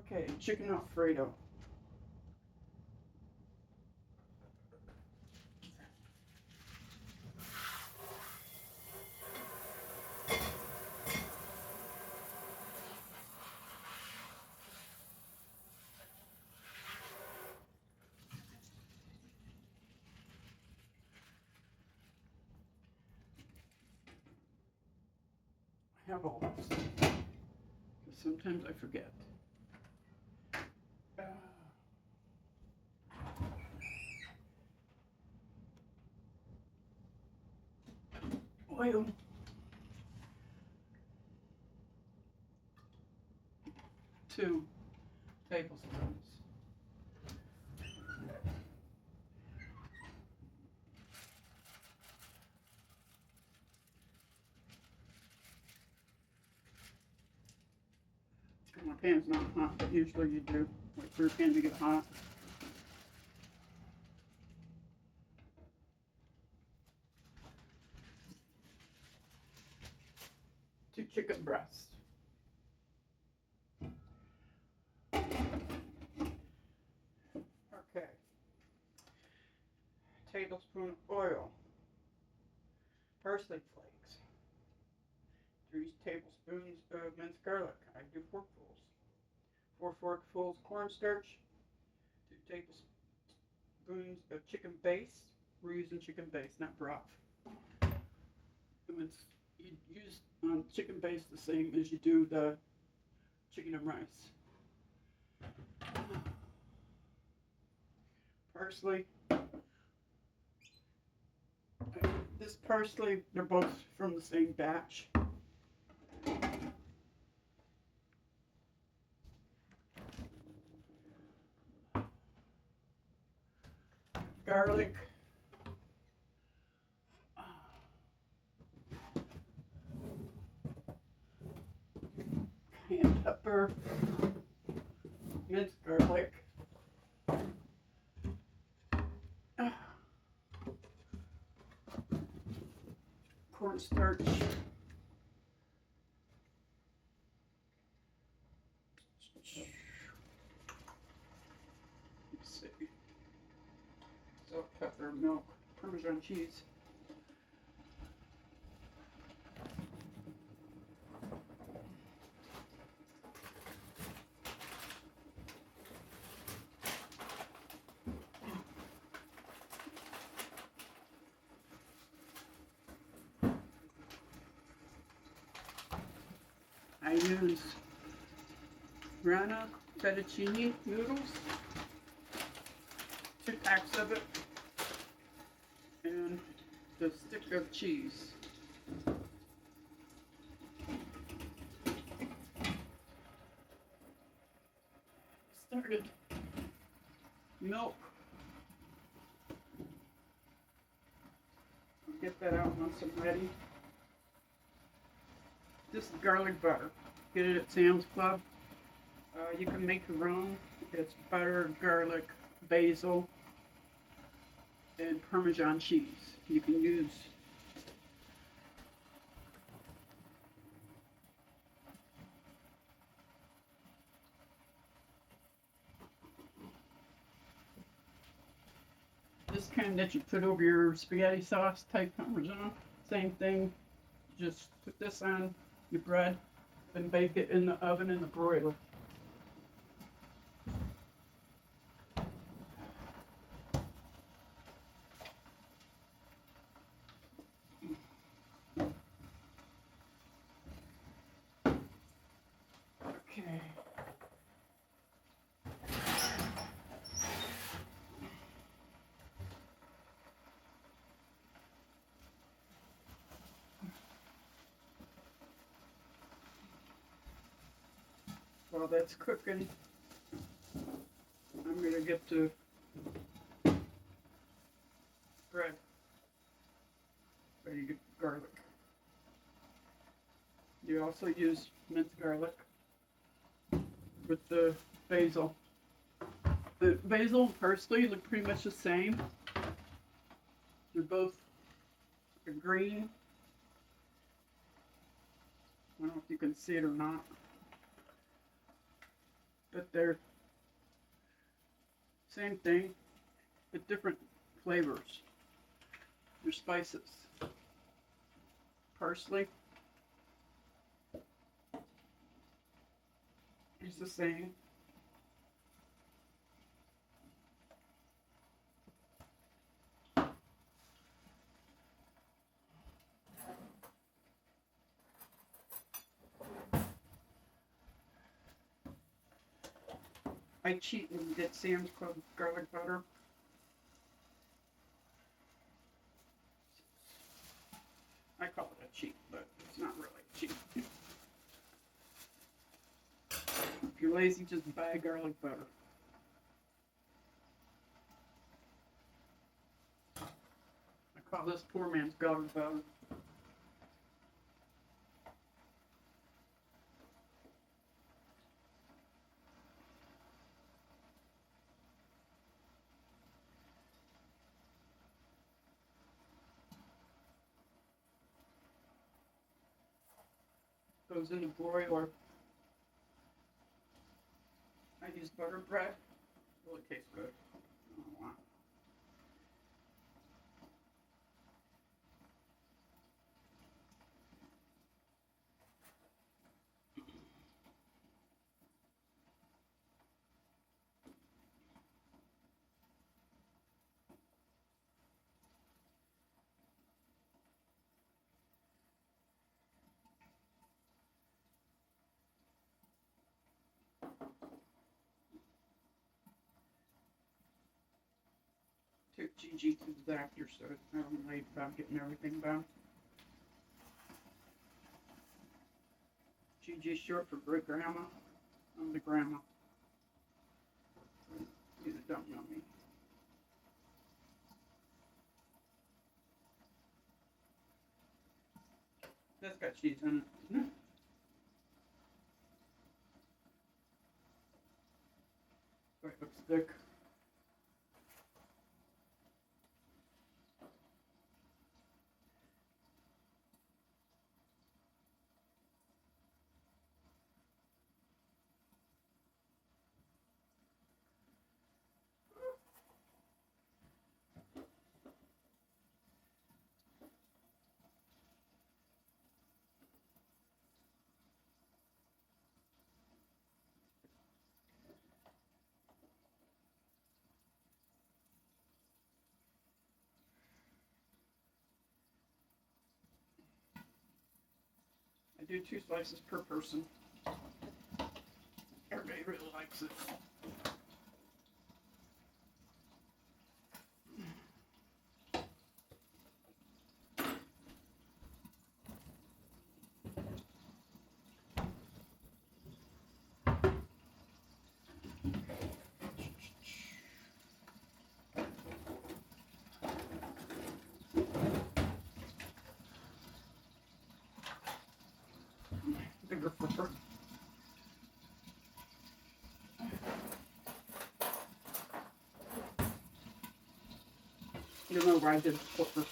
Okay, chicken alfredo. I have all this, because sometimes I forget. Oil. 2 tablespoons. My pan's not hot, but usually you do. Wait for your pan to get hot. 2 chicken breasts. Okay. Tablespoon of oil. Parsley flakes. 3 tablespoons of minced garlic. I do forkfuls. 4 forkfuls cornstarch. 2 tablespoons of chicken base. We're using chicken base, not broth. And you use chicken base the same as you do the chicken and rice. Parsley. This parsley, they're both from the same batch. Garlic. Cayenne pepper. Minced garlic. Cornstarch. Let's see. Salt, pepper, milk, Parmesan cheese. I use grana fettuccine noodles, 2 packs of it, and the stick of cheese. Started milk. Get that out once I'm ready. This is garlic butter. Get it at Sam's Club. You can make your own. It's butter, garlic, basil, and Parmesan cheese. You can use this kind that you put over your spaghetti sauce type Parmesan. Same thing. Just put this on your bread and bake it in the oven in the broiler. Okay. While that's cooking, I'm going to get the bread ready to get garlic. You also use minced garlic with the basil. The basil and parsley look pretty much the same. They're both green. I don't know if you can see it or not. but they're same thing, but different flavors. They're spices. Parsley is the same. I cheat and get Sam's Club garlic butter. I call it a cheat, but it's not really a cheat. If you're lazy, just buy garlic butter. I call this poor man's garlic butter. Goes in a broiler. I use butter bread. Really tastes good. I don't know why. Took Gigi to the doctor, so I'm late about getting everything done. Gigi's short for great grandma. I'm the grandma. You that don't know me. That's got cheese in it, isn't it? So it looks thick. I do 2 slices per person. Everybody really likes it. Bigger flipper. You know where I did a flipper.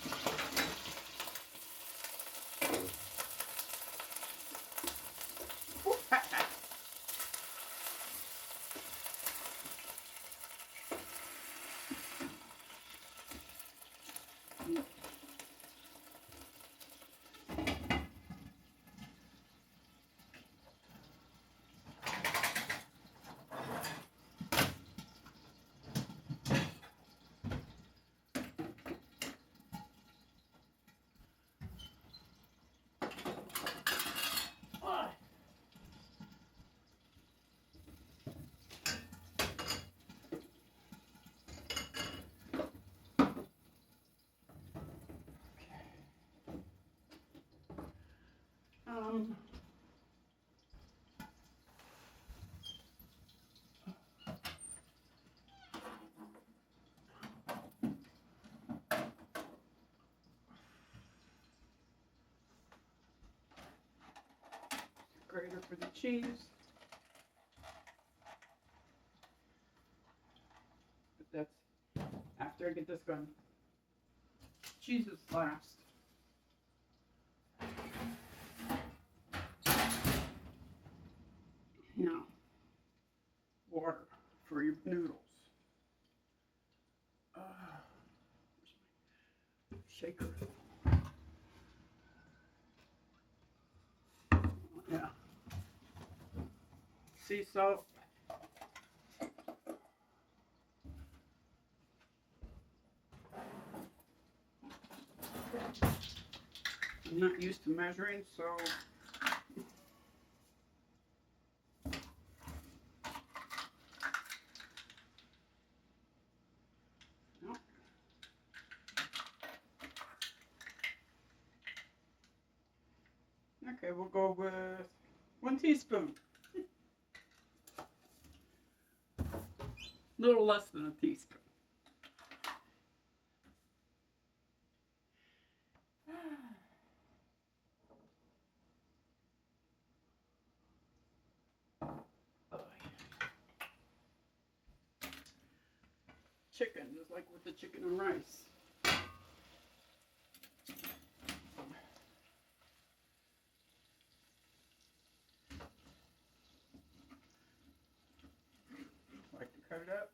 Um, grater for the cheese. But that's after I get this going. Cheese is last. Now, noodles. Shaker. Yeah. Sea salt. I'm not used to measuring, so no. Okay, we'll go with 1 teaspoon. A little less than a teaspoon. Chicken, just like with the chicken and rice. Like to cut it up.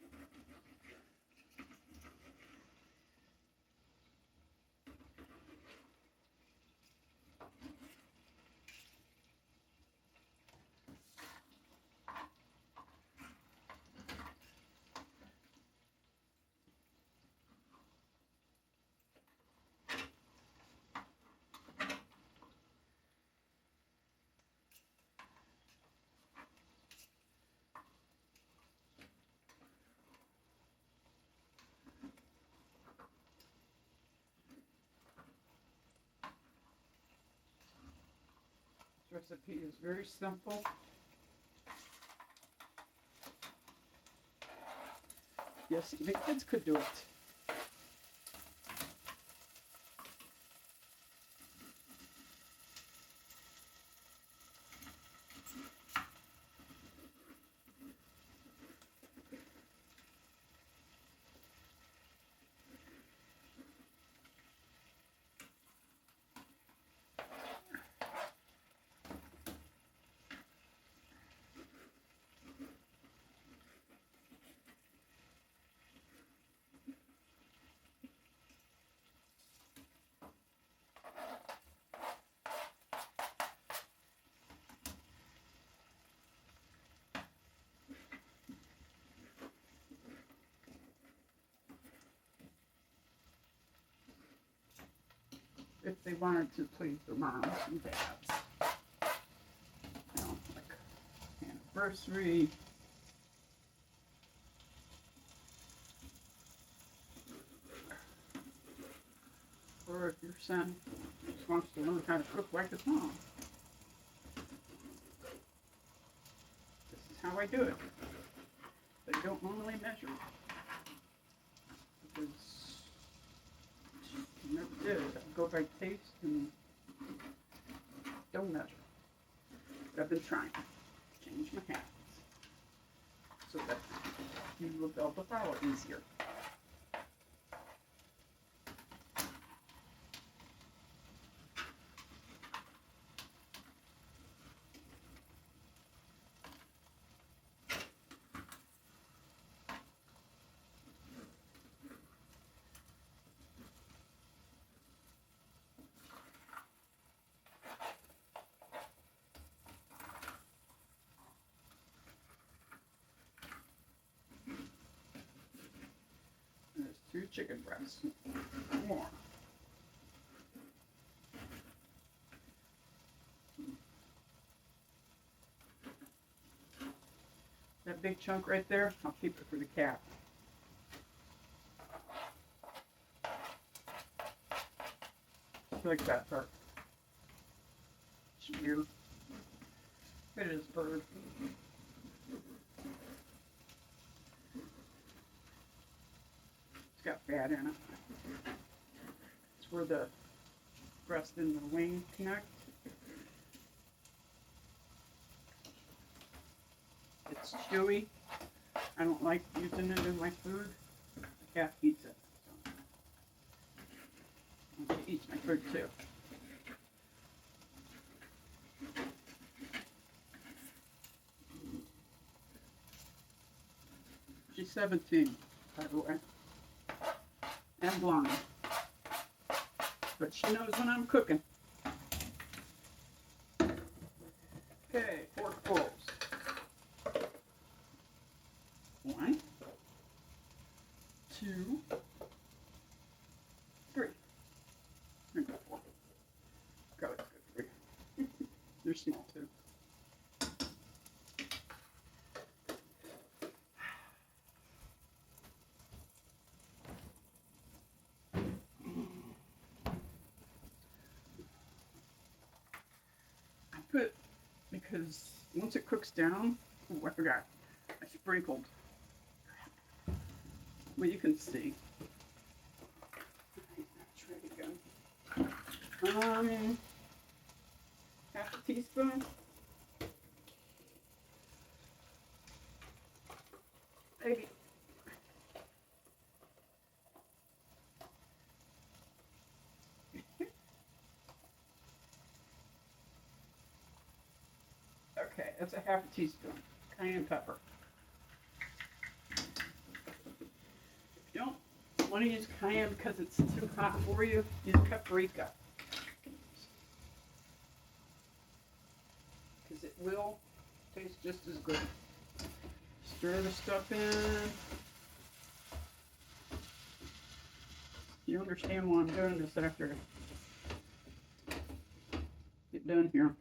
This recipe is very simple. Yes, the kids could do it. If they wanted to please their moms and dads. You know, like anniversary. Or if your son just wants to learn how to cook like his mom. This is how I do it. But I don't normally measure. Because I never did. I go by taste and don't measure. But I've been trying to change my habits so that you will be able to follow easier. There's 2 chicken breasts. More. That big chunk right there, I'll keep it for the cat. I like that part. It's weird. It is bird. It's got fat in it. It's where the breast and the wing connect. It's chewy. I don't like using it in my food. The cat eats it. So. He eats my food too. She's 17, by the way, and blind. But she knows when I'm cooking. Okay, forkfuls. 1, 2, 3. There you go, 4. Garlic's good for you. They're small too. Because once it cooks down, oh, I forgot, I sprinkled. Well, you can see. That's ready to go. Half a teaspoon. Maybe. Okay, that's a half a teaspoon. Cayenne pepper. If you don't want to use cayenne because it's too hot for you, use paprika. Because it will taste just as good. Stir the stuff in. You understand why I'm doing this after I get done here.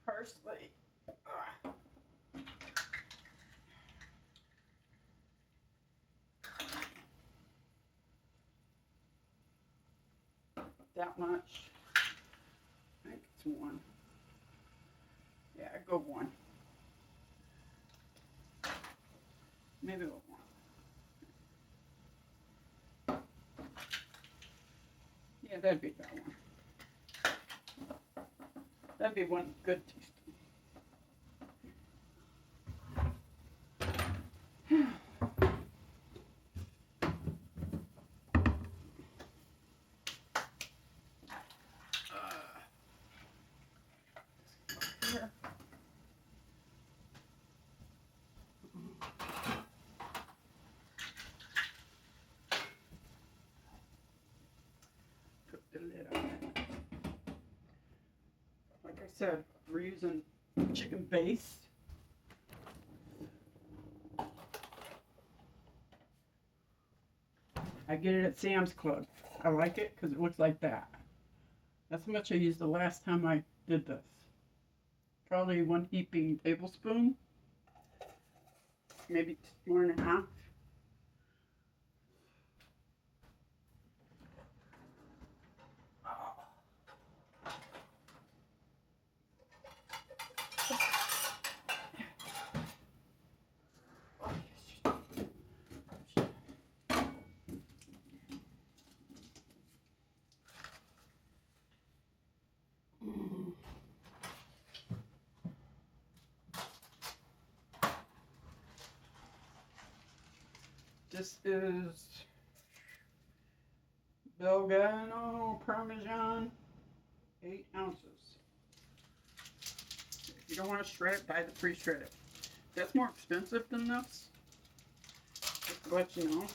Parsley. That much. I think it's 1. Yeah, I go 1. Maybe a little more. Yeah, that'd be that 1. That'd be 1 good teaspoon. Put the lid on it. Like I said, we're using chicken base. I get it at Sam's Club. I like it because it looks like that. That's how much I used the last time I did this. Probably 1 heaping tablespoon. Maybe 1.5. This is Belgiano Parmesan, 8 ounces. If you don't want to shred it, buy the pre-shredded. That's more expensive than this, just to let you know.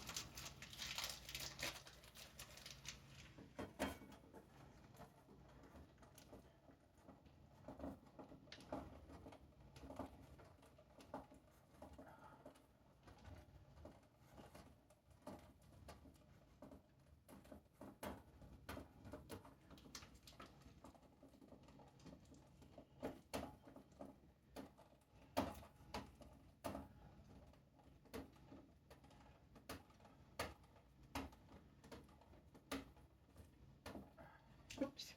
Oops.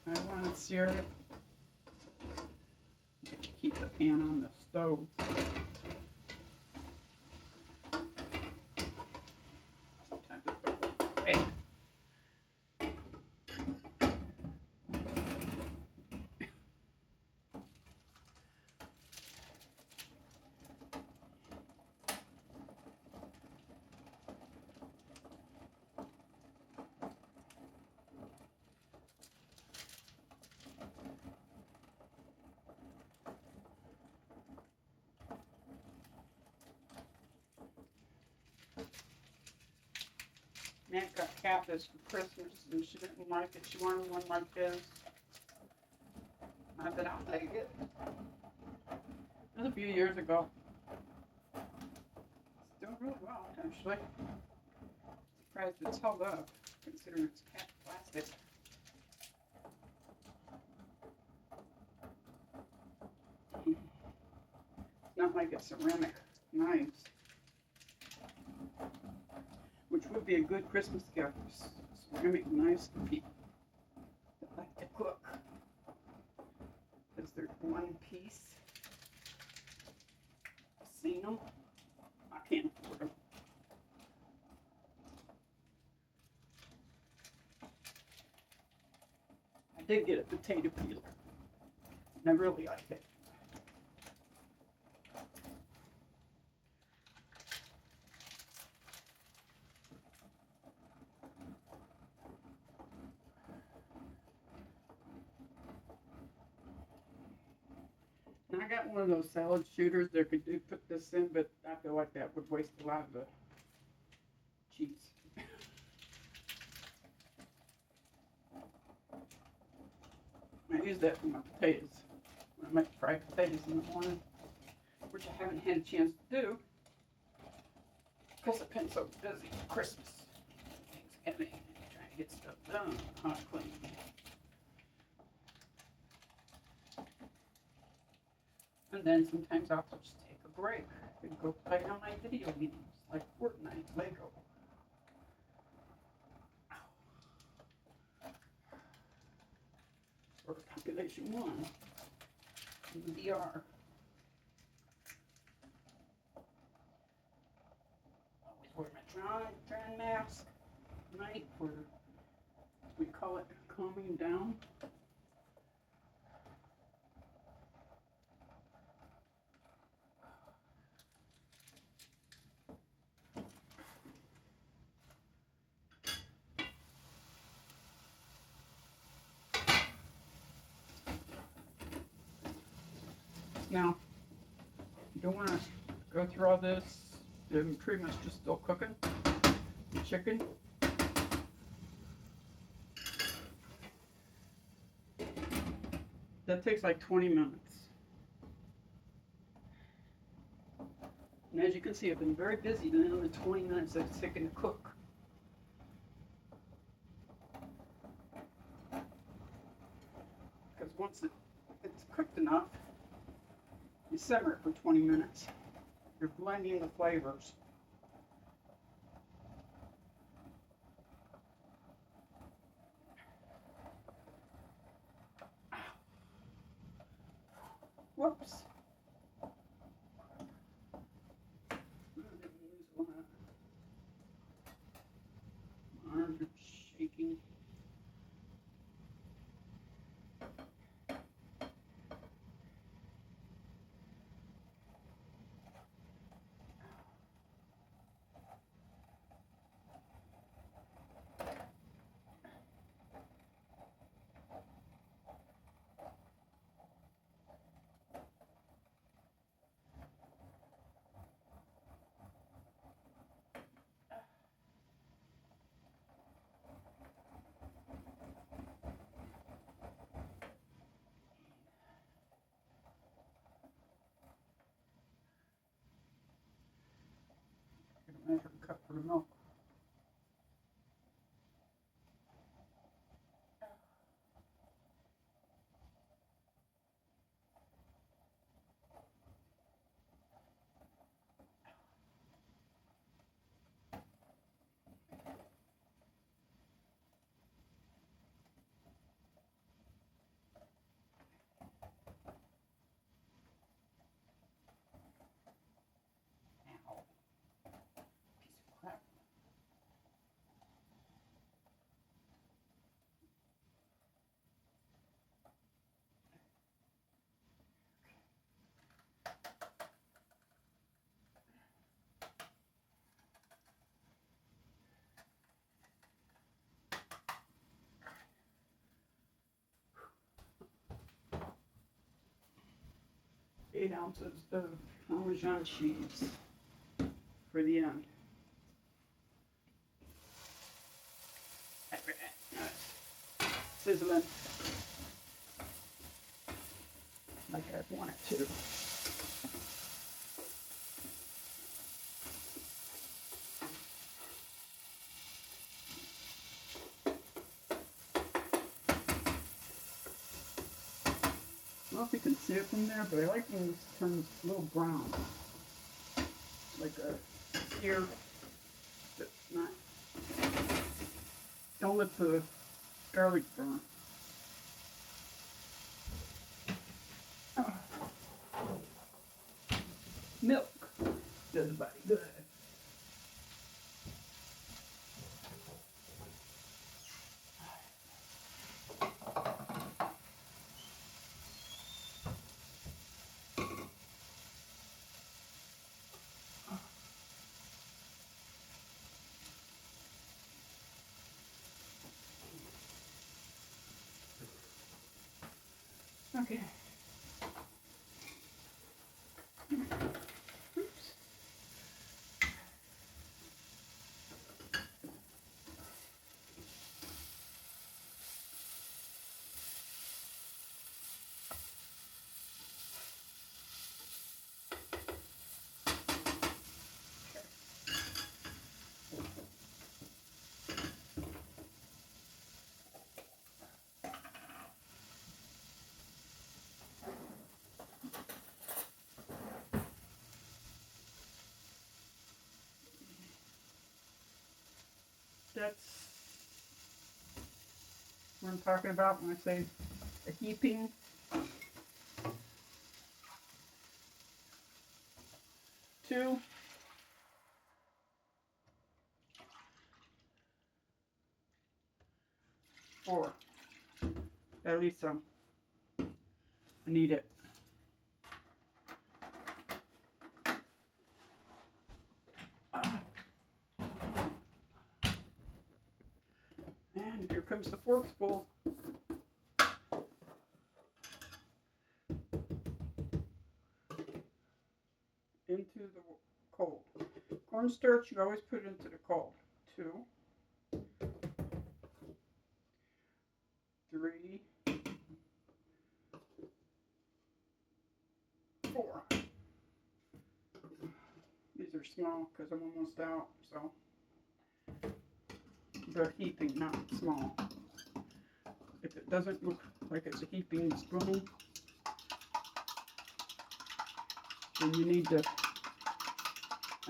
I want to sear it. Keep the pan on the stove. Sometimes it's okay. Matt got Cat this for Christmas, and she didn't like it. She wanted one like this. I said, I'll take it. It was a few years ago. It's doing really well, actually. Surprised it's held up, considering it's Cat plastic. It's not like it's ceramic knives, which would be a good Christmas gift. Ceramic knives for people that like to cook, because they're one piece. I've seen them. I can't afford them. I did get a potato peeler, and I really like it. And I got one of those salad shooters that could put this in, but I feel like that would waste a lot of the cheese. I use that for my potatoes when I make fried potatoes in the morning, which I haven't had a chance to do because I've been so busy for Christmas, Thanksgiving, trying to get stuff done, hot clean. And then sometimes I'll just take a break and go play on my video games, like Fortnite, Lego. Or Population 1 in VR. Always wear my dry mask at night for, we call it calming down. Now, you don't want to go through all this. They're pretty much just still cooking the chicken. That takes like 20 minutes. And as you can see, I've been very busy in the 20 minutes that it's taken to cook. Because once it's cooked enough, you simmer it for 20 minutes. You're blending the flavors. Whoops. My arms are shaking. Measure a cup for the milk. Ow. Piece of crap. Eight ounces of Parmesan cheese for the end. sizzling like I want it to. I don't know if you can see it from there, but I like when this turns a little brown. Like a sear that's not. Don't let the garlic burn. Oh. Milk does the body good. Okay. Oops. That's what I'm talking about when I say a heaping. 2, 4. At least some. I need it. And here comes the fork spool. Into the cold. Cornstarch, you always put it into the cold. 2, 3, 4. These are small because I'm almost out, so they're heaping, not small. If it doesn't look like it's a heaping spoon, then you need to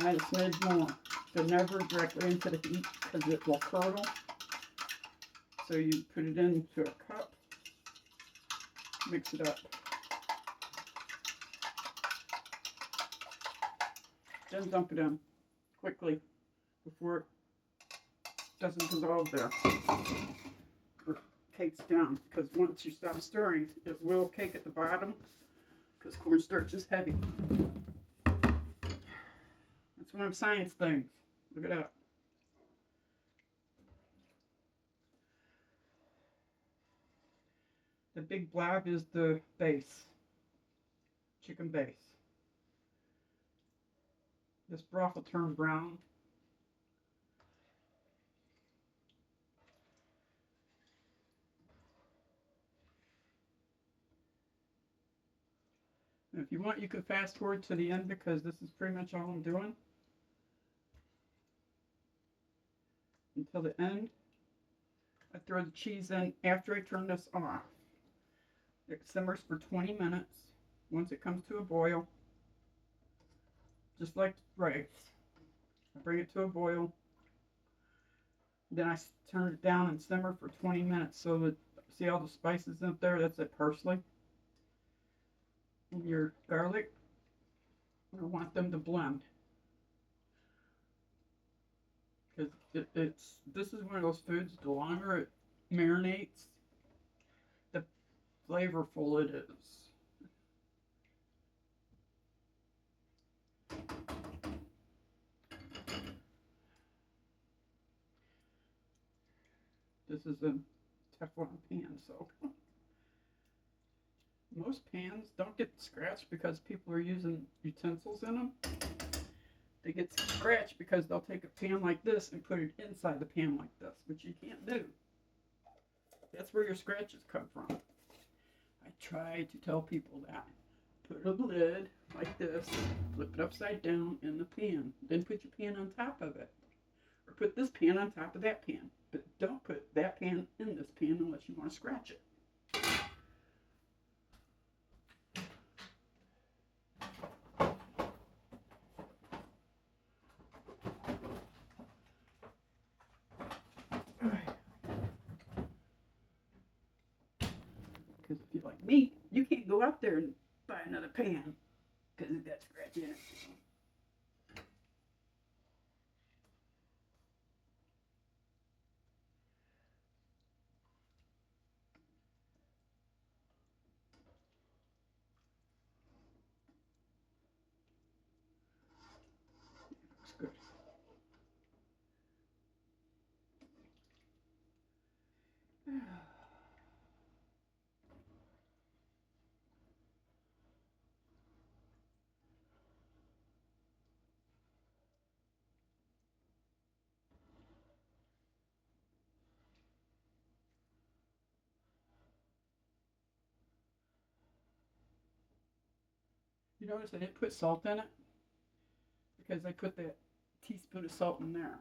add a smidge more. So never directly into the heat because it will curdle. So you put it into a cup, mix it up. Then dump it in quickly before it doesn't dissolve there or cakes down, because once you stop stirring, it will cake at the bottom because cornstarch is heavy. That's one of science things. Look it up. The big blob is the base, chicken base. This broth will turn brown. And if you want, you can fast forward to the end because this is pretty much all I'm doing. Until the end. I throw the cheese in after I turn this off. It simmers for 20 minutes. Once it comes to a boil, just like rice, I bring it to a boil. Then I turn it down and simmer for 20 minutes so that, see all the spices up there? That's that parsley. And your garlic, I want them to blend. Because this is one of those foods, the longer it marinates, the flavorful it is. This is a Teflon pan, so most pans don't get scratched because people are using utensils in them. They get scratched because they'll take a pan like this and put it inside the pan like this, which you can't do. That's where your scratches come from. I try to tell people that. Put a lid like this, flip it upside down in the pan. Then put your pan on top of it. Or put this pan on top of that pan. But don't put that pan in this pan unless you want to scratch it. Because if you're like me, you can't go out there and buy another pan because it got scratch in it. Looks good. You notice I didn't put salt in it? Because I put that teaspoon of salt in there.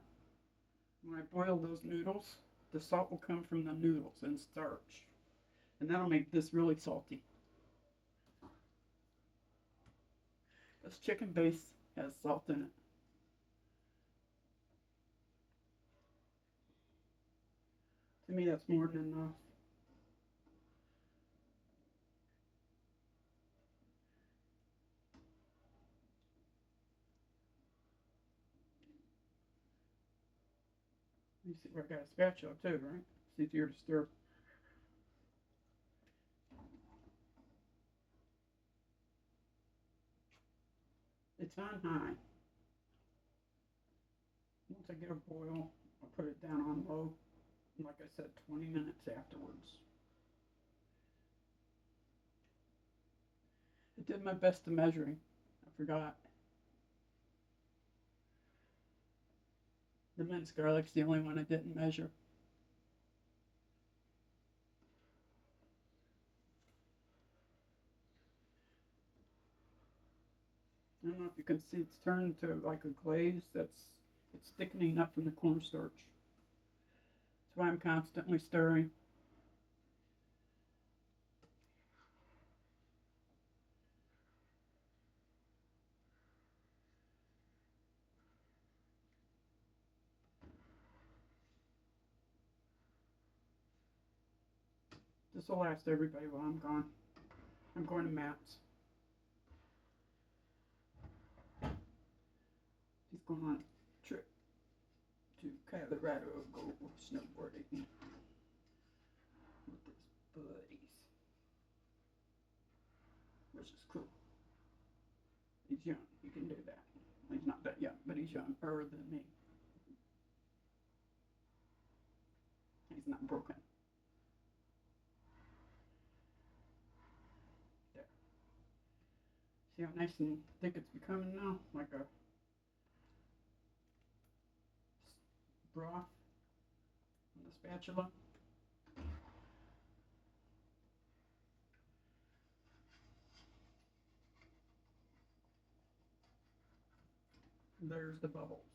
When I boil those noodles, the salt will come from the noodles and starch. And that'll make this really salty. This chicken base has salt in it. To me, that's more than enough. You see where I got a spatula too, right? It's easier to stir. It's on high. Once I get a boil, I'll put it down on low. And like I said, 20 minutes afterwards. I did my best to measuring. I forgot. The minced garlic's the only one I didn't measure. I don't know if you can see it's turned to like a glaze. It's thickening up from the cornstarch. That's why I'm constantly stirring. This will last everybody while I'm gone. I'm going to Matt's. He's going on a trip to Colorado, go snowboarding with his buddies, which is cool. He's young, he can do that. He's not that young, but he's younger than me. He's not broken. There. See how nice and thick it's becoming now? Like a broth on the spatula. There's the bubbles.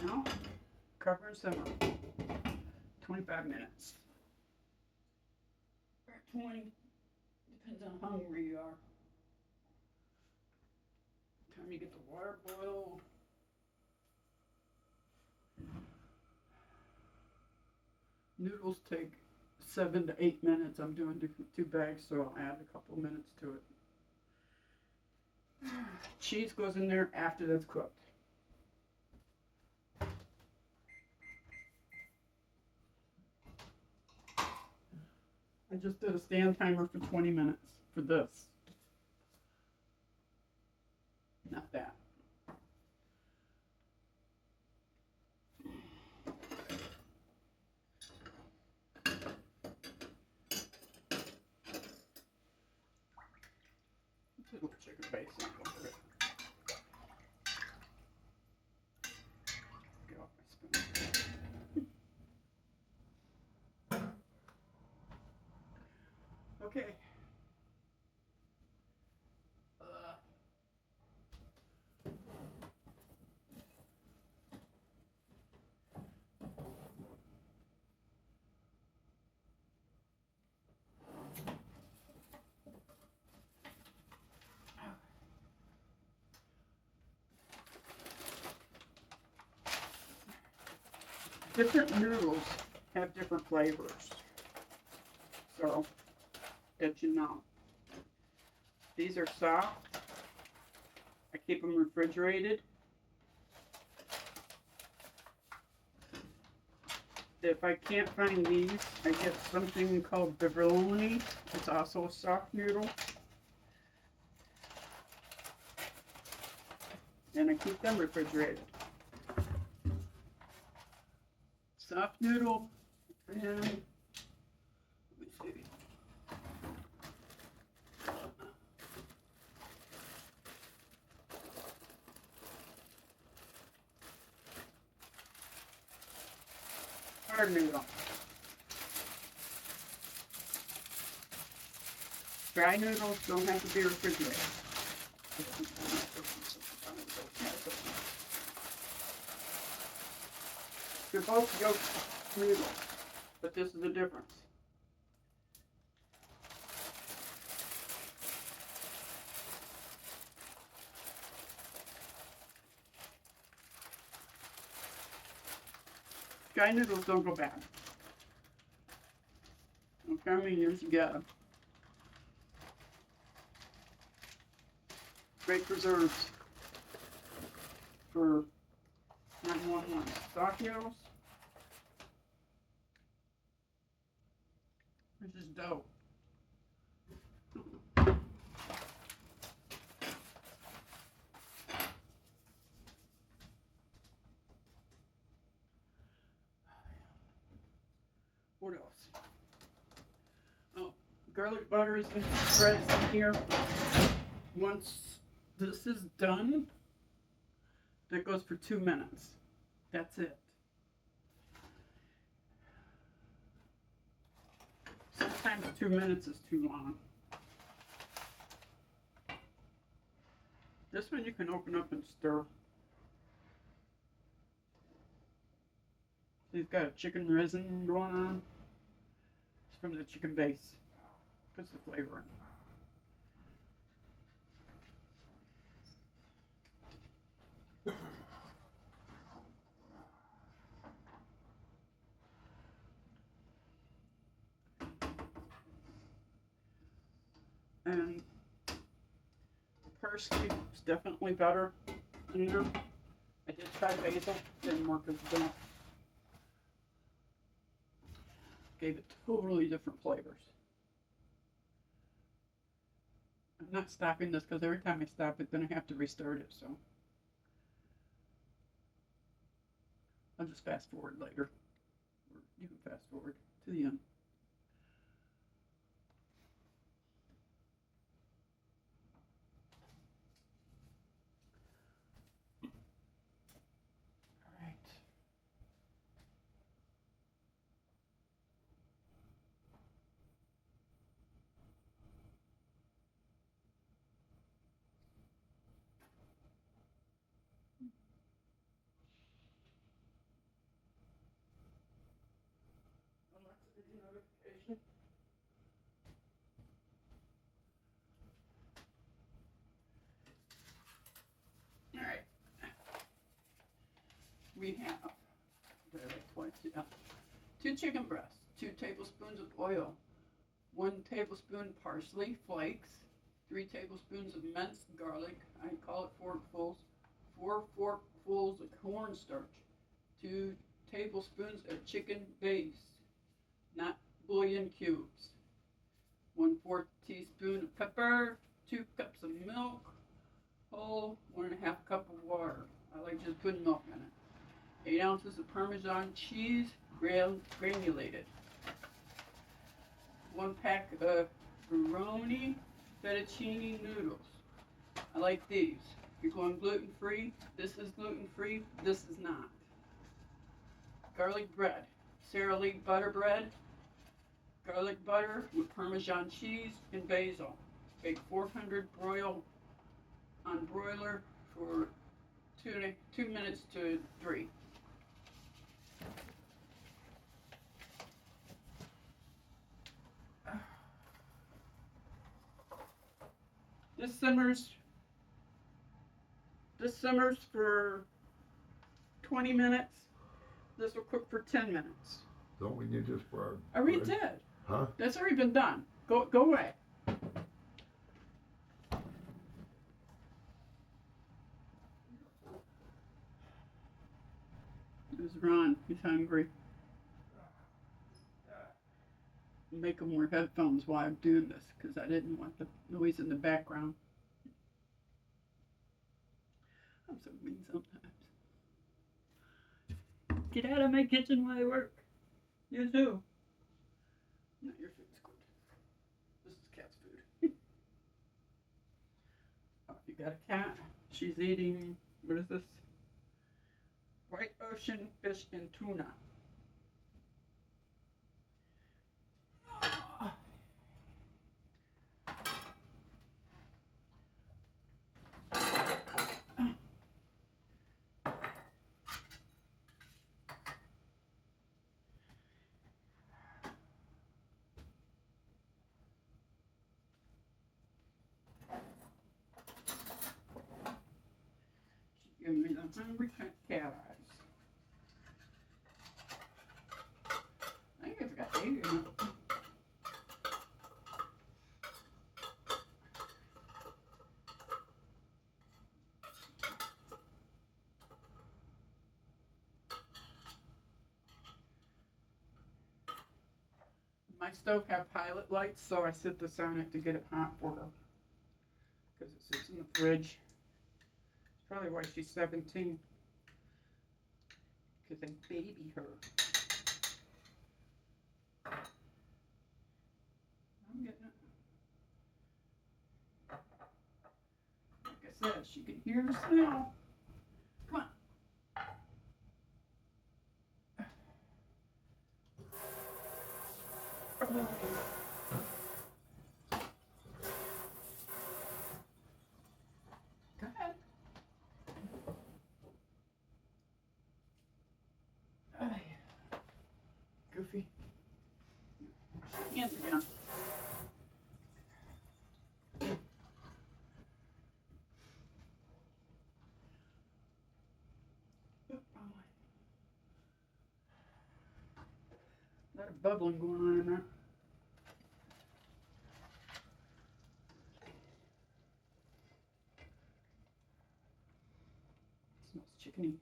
Now, cover and simmer. 25 minutes. Or 20. Depends on how hungry you are. Time you get the water boiled. Noodles take 7 to 8 minutes. I'm doing 2 bags, so I'll add a couple minutes to it. Cheese goes in there after that's cooked. I just did a stand timer for 20 minutes for this. Not that. Little chicken base over it. Okay. Different noodles have different flavors, so that you know. These are soft. I keep them refrigerated. If I can't find these, I get something called baroni. It's also a soft noodle. And I keep them refrigerated. Soft noodle, and let me see. Hard noodle. Dry noodles don't have to be refrigerated. They're both yolk noodles, but this is the difference. Dry noodles don't go bad. Okay, how many years you got them? Great preserves for 911. Soft noodles. This is dope. What else? Oh, garlic butter is in spreads in here. Once this is done, that goes for 2 minutes. That's it. Sometimes 2 minutes is too long. This one you can open up and stir. You've got a chicken resin going on. It's from the chicken base. Puts the flavor in. And parsley is definitely better in there. I did try basil, didn't work as well. Gave it totally different flavors. I'm not stopping this because every time I stop it, then I have to restart it, so I'll just fast forward later. Or you can fast forward to the end. Notification. All right. We have 2 chicken breasts, 2 tablespoons of oil, 1 tablespoon parsley flakes, 3 tablespoons of minced garlic. I call it forkfuls. 4 forkfuls of cornstarch, 2 tablespoons of chicken base, not bouillon cubes, 1/4 teaspoon of pepper, 2 cups of milk, whole 1.5 cup of water. I like just putting milk in it. 8 ounces of Parmesan cheese, granulated. 1 pack of baroni fettuccine noodles. I like these. You're going gluten-free. This is gluten-free. This is not. Garlic bread. Sara Lee butter bread. garlic butter with Parmesan cheese and basil. Bake 400 broil on broiler for 2 minutes to 3. This simmers for 20 minutes. This will cook for 10 minutes. Don't we need this for I already did. Huh? That's already been done. Go away. There's Ron. He's hungry. Make him wear headphones while I'm doing this because I didn't want the noise in the background. I'm so mean sometimes. Get out of my kitchen while I work. You too. No, your food's good. This is cat's food. Oh, you got a cat. She's eating, what is this? White ocean fish and tuna. Give me the hungry cat eyes. I think it's got egg in it. My stove have pilot lights, so I set this on it to get it hot for her. Because it sits in the fridge. Probably why she's 17. Because I baby her. I'm getting it. Like I said, she can hear the smell. Come on. Go ahead. Goofy. Hands again. A lot of bubbling going on in there. Smells chickeny.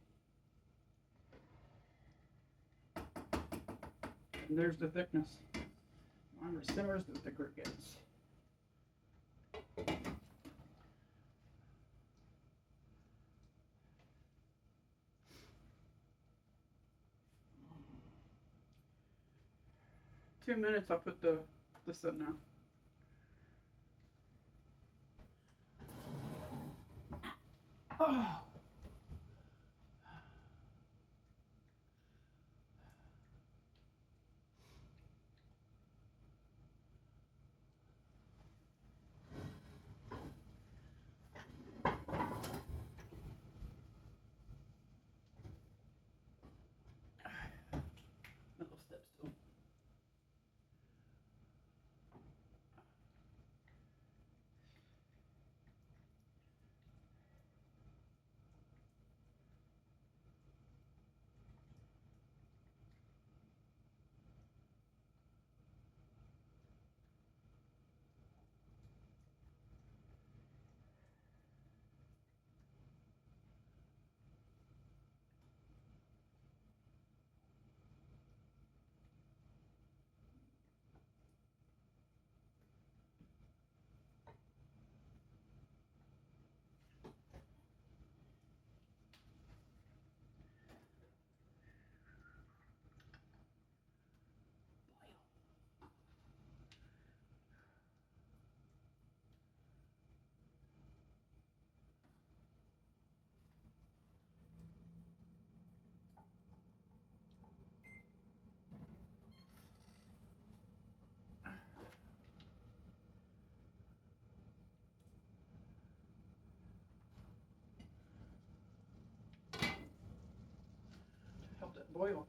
And there's the thickness. The longer it simmers, the thicker it gets. Two minutes, I'll put this in now. Oh. Little steps still. boil.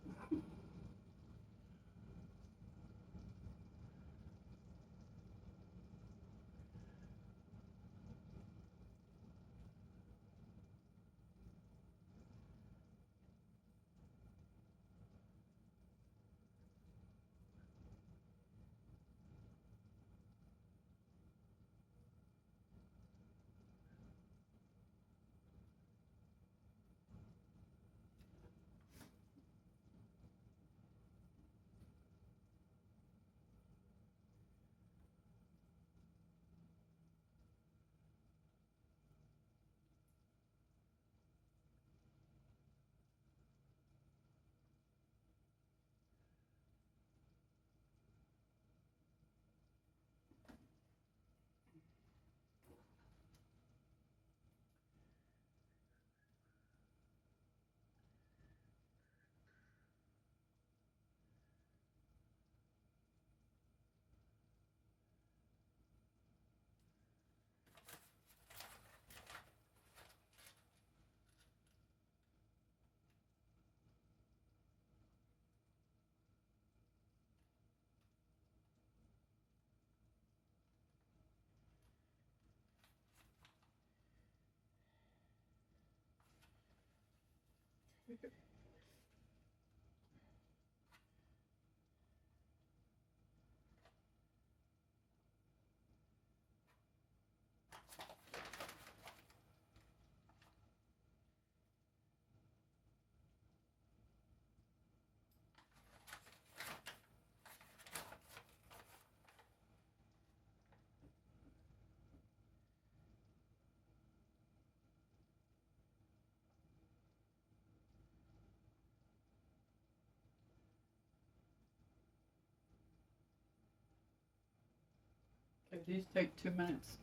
Okay, these take 2 minutes.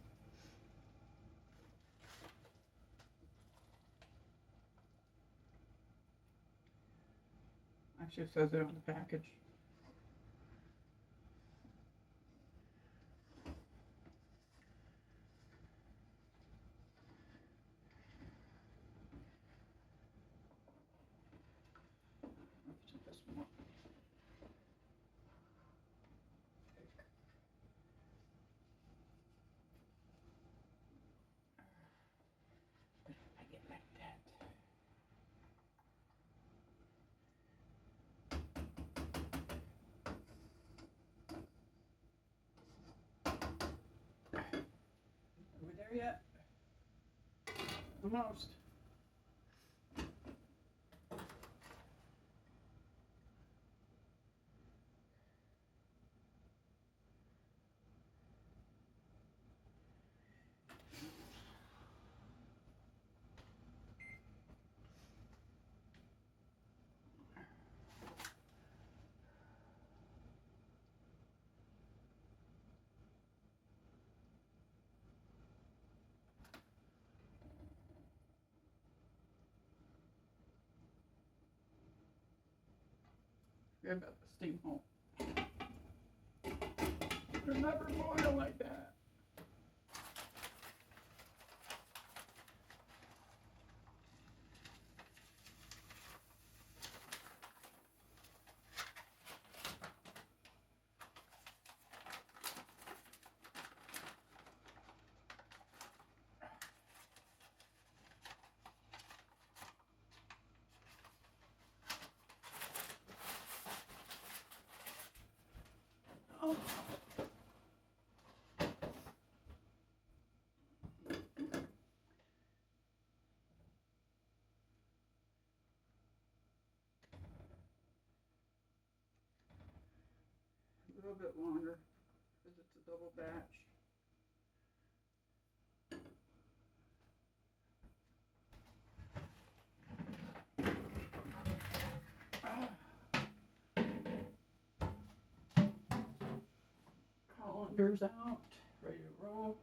Actually, it says it on the package. This one. I get like that. Are we there yet? Almost. Forget about the steam hole. It'll never boil like that. Oh. A little bit longer because it's a double batch. Colander's out, ready to roll.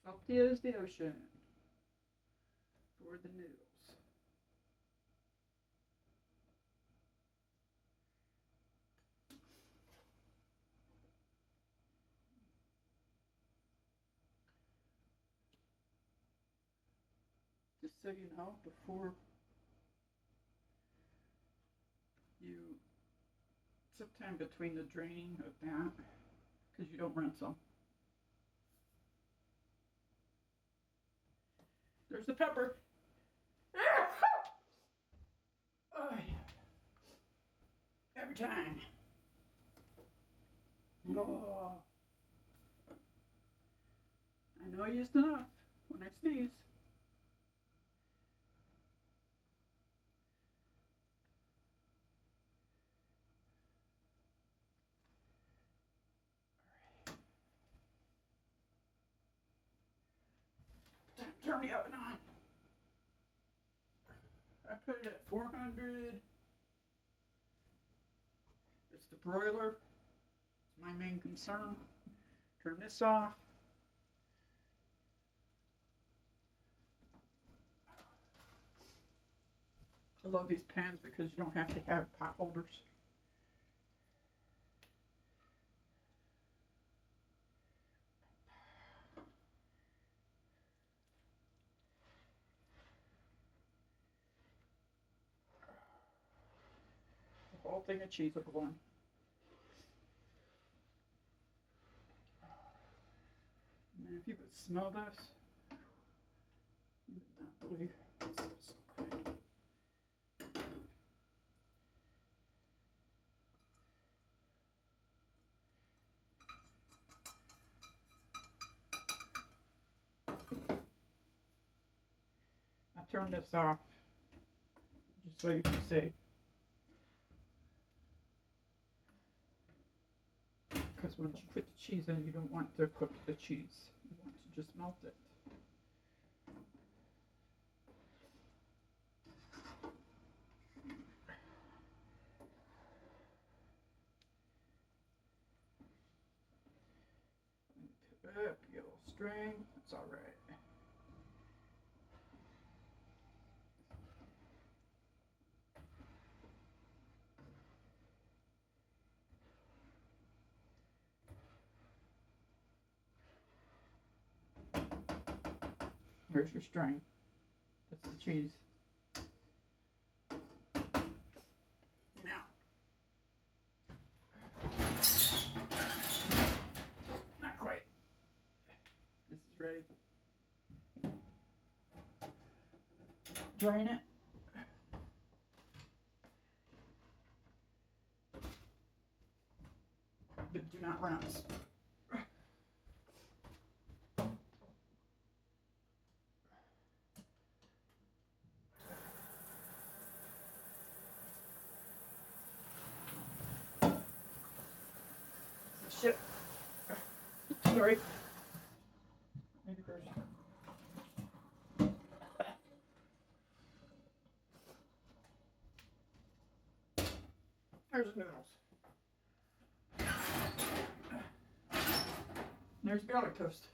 Salty as the ocean for the noodles. Just so you know, before you, sometime between the draining of that, because you don't rinse them. There's the pepper. Oh, every time. Oh. I know I used enough when I sneeze. Turn the oven on. I put it at 400. It's the broiler. It's my main concern. Turn this off. I love these pans because you don't have to have pot holders. The whole thing of cheese will go on. And if you could smell this, you would not believe it smells so good. I turn this off just so you can see. Because once you put the cheese in, you don't want to cook the cheese. You want to just melt it. Up your string. That's all right. Here's your string. That's the cheese. Now, not quite. This is ready. Drain it. But do not rinse. Shit. Sorry. Maybe first. There's the noodles. There's garlic toast.